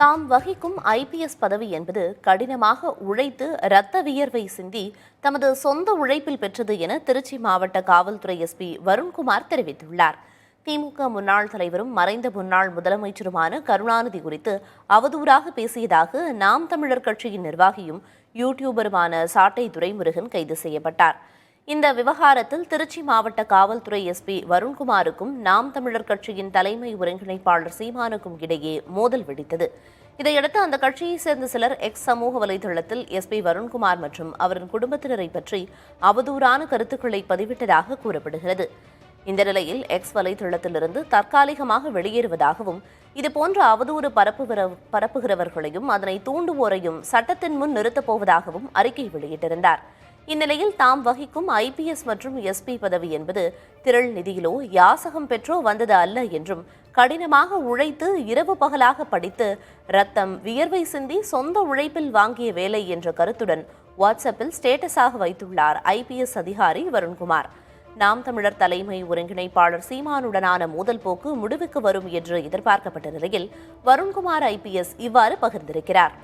தாம் வகிக்கும் ஐபிஎஸ் பதவி என்பது கடினமாக உழைத்து இரத்த வியர்வை சிந்தி தமது சொந்த உழைப்பில் பெற்றது என திருச்சி மாவட்ட காவல்துறை எஸ்பி வருண்குமார் தெரிவித்துள்ளார். திமுக முன்னாள் தலைவரும் மறைந்த முன்னாள் முதலமைச்சருமான கருணாநிதி குறித்து அவதூறாக பேசியதாக நாம் தமிழர் கட்சியின் நிர்வாகியும் யூடியூபருமான சாட்டை துரைமுருகன் கைது செய்யப்பட்டார். இந்த விவகாரத்தில் திருச்சி மாவட்ட காவல்துறை எஸ்பி வருண்குமாருக்கும் நாம் தமிழர் கட்சியின் தலைமை ஒருங்கிணைப்பாளர் சீமானுக்கும் இடையே மோதல் வெடித்தது. இதையடுத்து அந்த கட்சியைச் சேர்ந்த சிலர் எக்ஸ் சமூக வலைதளத்தில் எஸ்பி வருண்குமார் மற்றும் அவரின் குடும்பத்தினரை பற்றி அவதூறான கருத்துக்களை பதிவிட்டதாக கூறப்படுகிறது. இந்த நிலையில் எக்ஸ் வலைதளத்திலிருந்து தற்காலிகமாக வெளியேறுவதாகவும் இதுபோன்ற அவதூறு பரப்புகிறவர்களையும் அதனை தூண்டுவோரையும் சட்டத்தின் முன் நிறுத்தப் போவதாகவும் அறிக்கை வெளியிட்டிருந்தார். இந்நிலையில் தாம் வகிக்கும் ஐபிஎஸ் மற்றும் எஸ்பி பதவி என்பது திரள் நிதியிலோ யாசகம் பெற்றோ வந்தது அல்ல என்றும் கடினமாக உழைத்து இரவு பகலாக படித்து ரத்தம் வியர்வை சிந்தி சொந்த உழைப்பில் வாங்கிய வேலை என்ற கருத்துடன் வாட்ஸ்அப்பில் ஸ்டேட்டஸாக வைத்துள்ளார் ஐபிஎஸ் அதிகாரி வருண்குமார். நாம் தமிழர் தலைமை ஒருங்கிணைப்பாளர் சீமானுடனான மோதல் போக்கு முடிவுக்கு வரும் என்று எதிர்பார்க்கப்பட்ட நிலையில் வருண்குமார் ஐபிஎஸ் இவ்வாறு பகிர்ந்திருக்கிறார்.